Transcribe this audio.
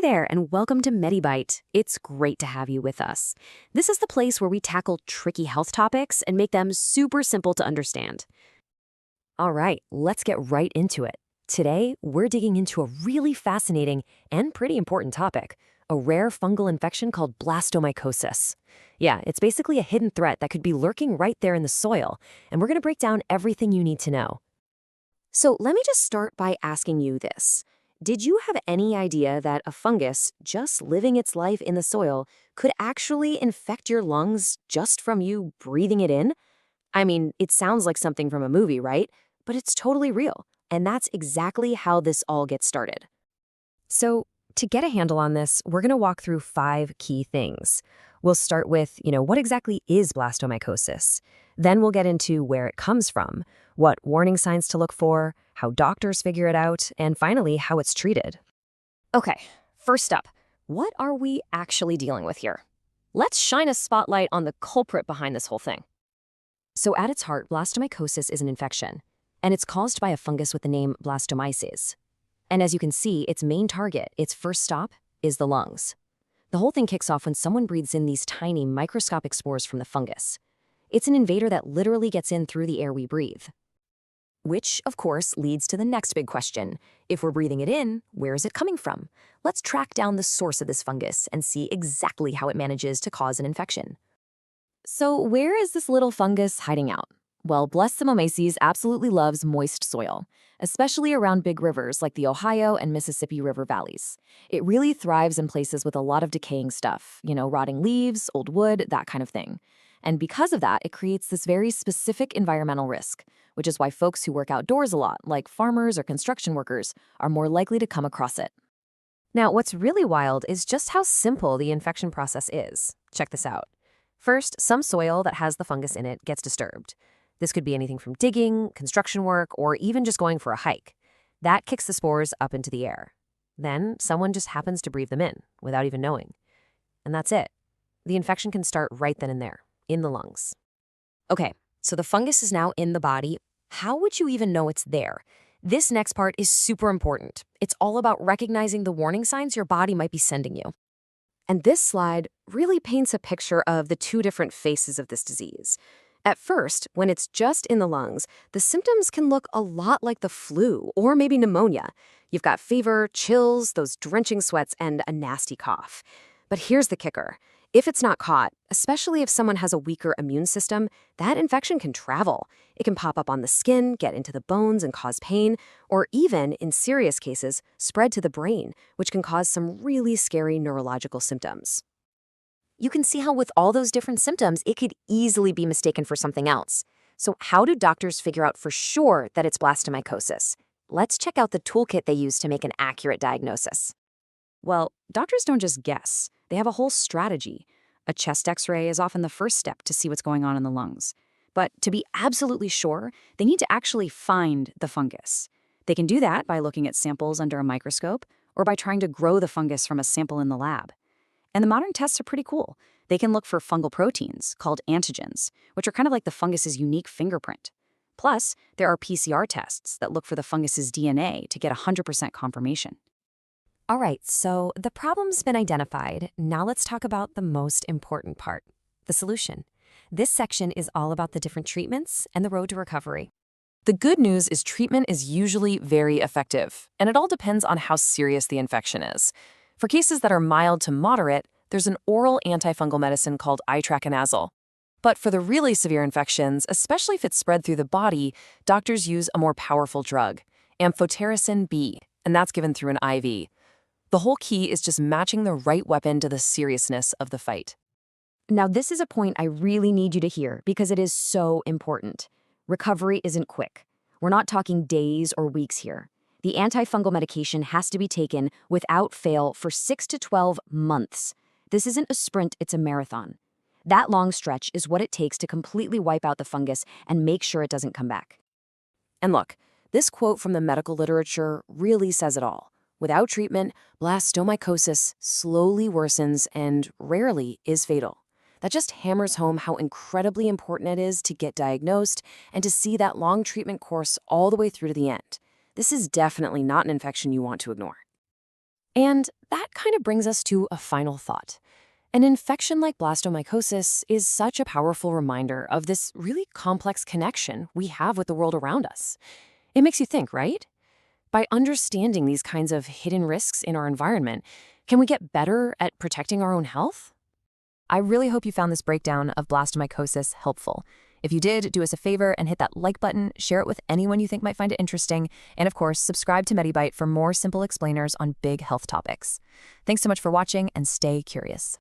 Hey there, and welcome to MediByte. It's great to have you with us. This is the place where we tackle tricky health topics and make them super simple to understand. All right, let's get right into it. Today, we're digging into a really fascinating and pretty important topic, a rare fungal infection called blastomycosis. Yeah, it's basically a hidden threat that could be lurking right there in the soil, and we're going to break down everything you need to know. So let me just start by asking you this. Did you have any idea that a fungus, just living its life in the soil, could actually infect your lungs just from you breathing it in? I mean, it sounds like something from a movie, right? But it's totally real. And that's exactly how this all gets started. So, to get a handle on this, we're going to walk through 5 key things. We'll start with, what exactly is blastomycosis? Then we'll get into where it comes from, what warning signs to look for, how doctors figure it out, and finally, how it's treated. Okay, first up, what are we actually dealing with here? Let's shine a spotlight on the culprit behind this whole thing. So at its heart, blastomycosis is an infection, and it's caused by a fungus with the name Blastomyces. And as you can see, its main target, its first stop, is the lungs. The whole thing kicks off when someone breathes in these tiny microscopic spores from the fungus. It's an invader that literally gets in through the air we breathe. Which, of course, leads to the next big question. If we're breathing it in, where is it coming from? Let's track down the source of this fungus and see exactly how it manages to cause an infection. So where is this little fungus hiding out? Well, Blastomyces absolutely loves moist soil, especially around big rivers like the Ohio and Mississippi River valleys. It really thrives in places with a lot of decaying stuff, rotting leaves, old wood, that kind of thing. And because of that, it creates this very specific environmental risk, which is why folks who work outdoors a lot, like farmers or construction workers, are more likely to come across it. Now, what's really wild is just how simple the infection process is. Check this out. First, some soil that has the fungus in it gets disturbed. This could be anything from digging, construction work, or even just going for a hike. That kicks the spores up into the air. Then someone just happens to breathe them in without even knowing. And that's it. The infection can start right then and there, in the lungs. Okay, so the fungus is now in the body. How would you even know it's there? This next part is super important. It's all about recognizing the warning signs your body might be sending you. And this slide really paints a picture of the 2 different faces of this disease. At first, when it's just in the lungs, the symptoms can look a lot like the flu or maybe pneumonia. You've got fever, chills, those drenching sweats, and a nasty cough. But here's the kicker. If it's not caught, especially if someone has a weaker immune system, that infection can travel. It can pop up on the skin, get into the bones and cause pain, or even, in serious cases, spread to the brain, which can cause some really scary neurological symptoms. You can see how with all those different symptoms, it could easily be mistaken for something else. So how do doctors figure out for sure that it's blastomycosis? Let's check out the toolkit they use to make an accurate diagnosis. Well, doctors don't just guess. They have a whole strategy. A chest x-ray is often the first step to see what's going on in the lungs. But to be absolutely sure, they need to actually find the fungus. They can do that by looking at samples under a microscope or by trying to grow the fungus from a sample in the lab. And the modern tests are pretty cool. They can look for fungal proteins, called antigens, which are kind of like the fungus's unique fingerprint. Plus, there are PCR tests that look for the fungus's DNA to get 100% confirmation. All right, so the problem's been identified. Now let's talk about the most important part, the solution. This section is all about the different treatments and the road to recovery. The good news is treatment is usually very effective, and it all depends on how serious the infection is. For cases that are mild to moderate, there's an oral antifungal medicine called itraconazole. But for the really severe infections, especially if it's spread through the body, doctors use a more powerful drug, amphotericin B, and that's given through an IV. The whole key is just matching the right weapon to the seriousness of the fight. Now, this is a point I really need you to hear because it is so important. Recovery isn't quick. We're not talking days or weeks here. The antifungal medication has to be taken without fail for 6 to 12 months. This isn't a sprint, it's a marathon. That long stretch is what it takes to completely wipe out the fungus and make sure it doesn't come back. And look, this quote from the medical literature really says it all. Without treatment, blastomycosis slowly worsens and rarely is fatal. That just hammers home how incredibly important it is to get diagnosed and to see that long treatment course all the way through to the end. This is definitely not an infection you want to ignore. And that kind of brings us to a final thought. An infection like blastomycosis is such a powerful reminder of this really complex connection we have with the world around us. It makes you think, right? By understanding these kinds of hidden risks in our environment, can we get better at protecting our own health? I really hope you found this breakdown of blastomycosis helpful. If you did, do us a favor and hit that like button, share it with anyone you think might find it interesting, and of course, subscribe to MediByte for more simple explainers on big health topics. Thanks so much for watching, and stay curious.